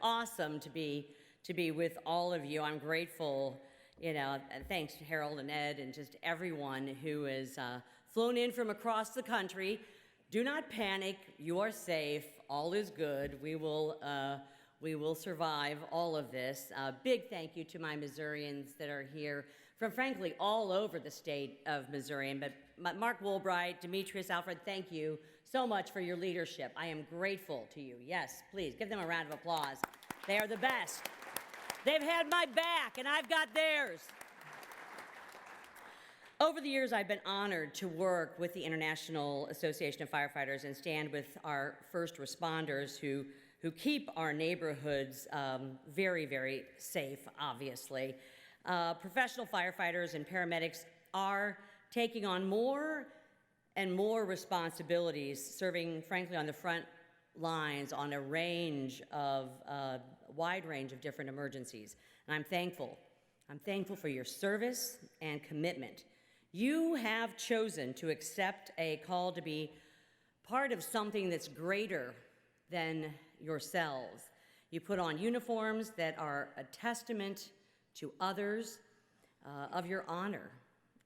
awesome to be with all of you. I'm grateful, and thanks to Harold and Ed and just everyone who has flown in from across the country. Do not panic. You are safe. All is good. We will survive all of this. Big thank you to my Missourians that are here from, frankly, all over the state of Missouri. But Mark Woolbright, Demetrius, Alfred, thank you so much for your leadership. I am grateful to you. Yes, please, give them a round of applause. They are the best. They've had my back, and I've got theirs. Over the years, I've been honored to work with the International Association of Firefighters and stand with our first responders who keep our neighborhoods very, very safe, obviously. Professional firefighters and paramedics are taking on more and more responsibilities, serving, frankly, on the front lines on a wide range of different emergencies. And I'm thankful. I'm thankful for your service and commitment. You have chosen to accept a call to be part of something that's greater than yourselves. You put on uniforms that are a testament to others of your honor,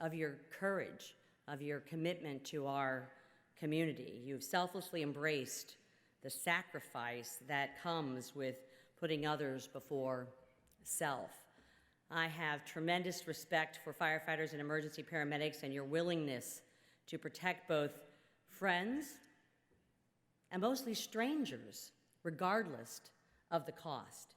of your courage, of your commitment to our community. You've selflessly embraced the sacrifice that comes with putting others before self. I have tremendous respect for firefighters and emergency paramedics and your willingness to protect both friends and mostly strangers, regardless of the cost.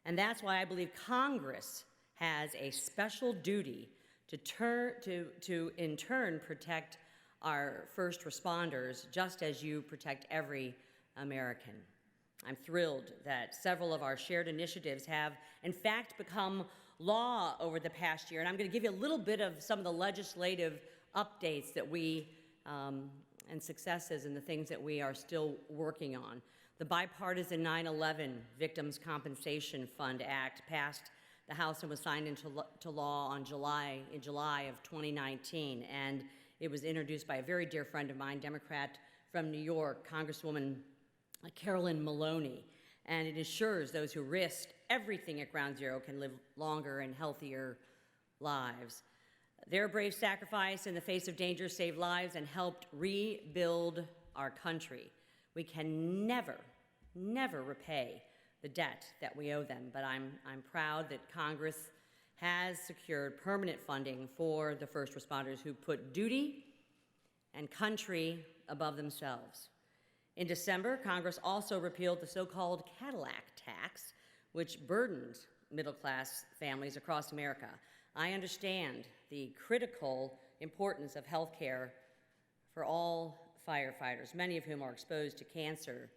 And that's why I believe Congress has a special duty to in turn protect our first responders, just as you protect every American. I'm thrilled that several of our shared initiatives have, in fact, become law over the past year. And I'm going to give you a little bit of some of the legislative updates that and successes and the things that we are still working on. The bipartisan 9/11 Victims Compensation Fund Act passed the House and was signed into law in July of 2019. And it was introduced by a very dear friend of mine, Democrat from New York, Congresswoman Carolyn Maloney. And it ensures those who risked everything at Ground Zero can live longer and healthier lives. Their brave sacrifice in the face of danger saved lives and helped rebuild our country. We can never repay the debt that we owe them, but I'm proud that Congress has secured permanent funding for the first responders who put duty and country above themselves. In December, Congress also repealed the so-called Cadillac tax, which burdened middle-class families across America. I understand the critical importance of health care for all firefighters, many of whom are exposed to cancer,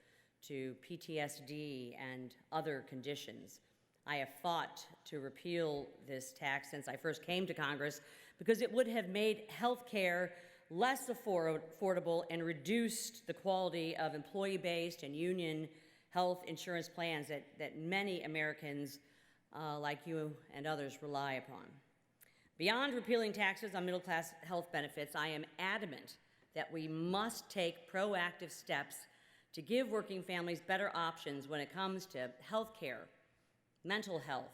to PTSD, and other conditions. I have fought to repeal this tax since I first came to Congress because it would have made health care less affordable and reduced the quality of employee-based and union health insurance plans that many Americans like you and others rely upon. Beyond repealing taxes on middle-class health benefits, I am adamant that we must take proactive steps to give working families better options when it comes to health care, mental health,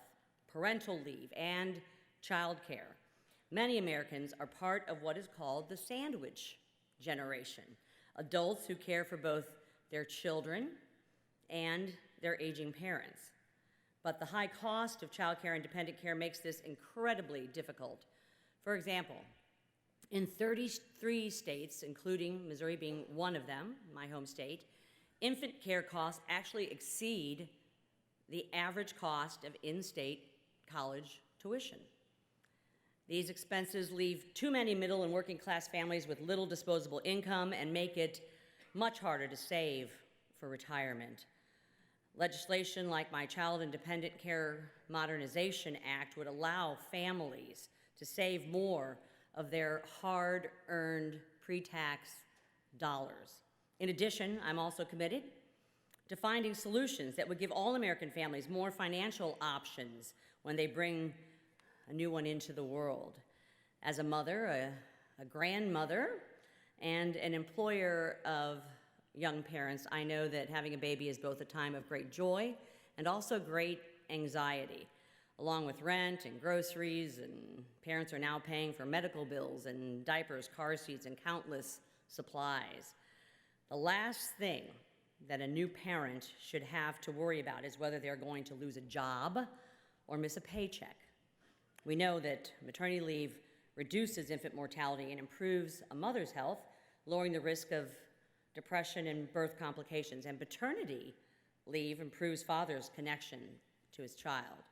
parental leave, and child care. Many Americans are part of what is called the sandwich generation, adults who care for both their children and their aging parents. But the high cost of child care and dependent care makes this incredibly difficult. For example, in 33 states, including Missouri being one of them, my home state, infant care costs actually exceed the average cost of in-state college tuition. These expenses leave too many middle and working class families with little disposable income and make it much harder to save for retirement. Legislation like my Child and Dependent Care Modernization Act would allow families to save more of their hard-earned pre-tax dollars. In addition, I'm also committed to finding solutions that would give all American families more financial options when they bring a new one into the world. As a mother, a grandmother, and an employer of young parents, I know that having a baby is both a time of great joy and also great anxiety, along with rent and groceries, and parents are now paying for medical bills and diapers, car seats, and countless supplies. The last thing that a new parent should have to worry about is whether they're going to lose a job or miss a paycheck. We know that maternity leave reduces infant mortality and improves a mother's health, lowering the risk of depression and birth complications. And paternity leave improves father's connection to his child.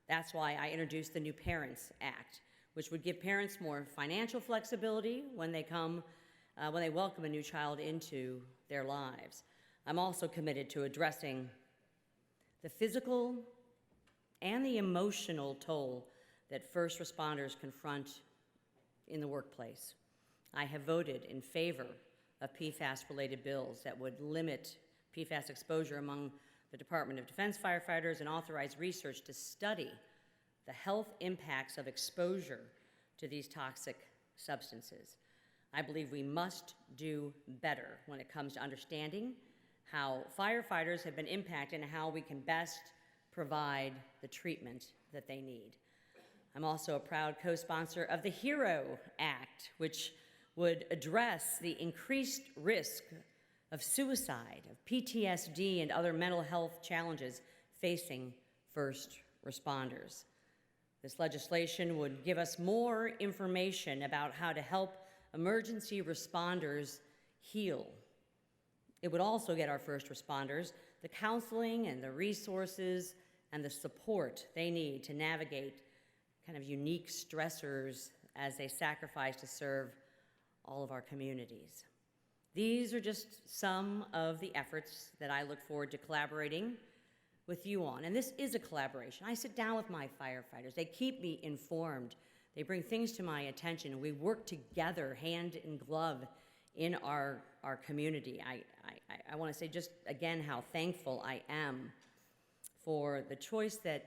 That's why I introduced the New Parents Act, which would give parents more financial flexibility when they welcome a new child into their lives. I'm also committed to addressing the physical and the emotional toll that first responders confront in the workplace. I have voted in favor of PFAS-related bills that would limit PFAS exposure among the Department of Defense firefighters and authorize research to study the health impacts of exposure to these toxic substances. I believe we must do better when it comes to understanding how firefighters have been impacted and how we can best provide the treatment that they need. I'm also a proud co-sponsor of the HERO Act, which would address the increased risk of suicide, of PTSD, and other mental health challenges facing first responders. This legislation would give us more information about how to help emergency responders heal. It would also get our first responders the counseling and the resources and the support they need to navigate kind of unique stressors as they sacrifice to serve all of our communities. These are just some of the efforts that I look forward to collaborating with you on. And this is a collaboration. I sit down with my firefighters. They keep me informed. They bring things to my attention. We work together, hand in glove, in our community. I want to say just again how thankful I am for the choice that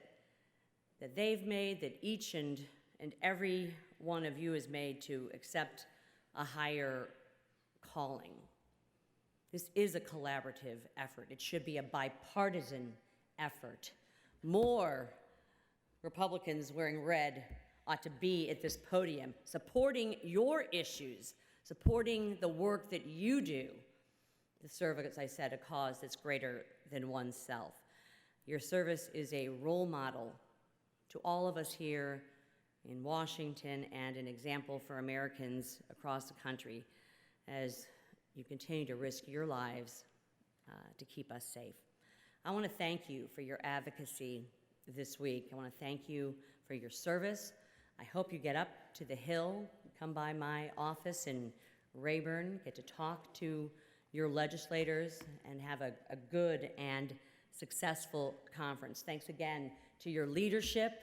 they've made, that each and every one of you has made to accept a higher calling. This is a collaborative effort. It should be a bipartisan effort. More Republicans wearing red ought to be at this podium, supporting your issues, supporting the work that you do to serve, as I said, a cause that's greater than oneself. Your service is a role model to all of us here in Washington and an example for Americans across the country as you continue to risk your lives to keep us safe. I want to thank you for your advocacy this week. I want to thank you for your service. I hope you get up to the Hill, come by my office in Rayburn, get to talk to your legislators, and have a good and successful conference. Thanks again to your leadership.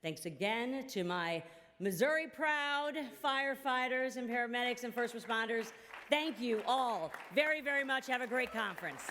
Thanks again to my Missouri-proud firefighters and paramedics and first responders. Thank you all very, very much. Have a great conference.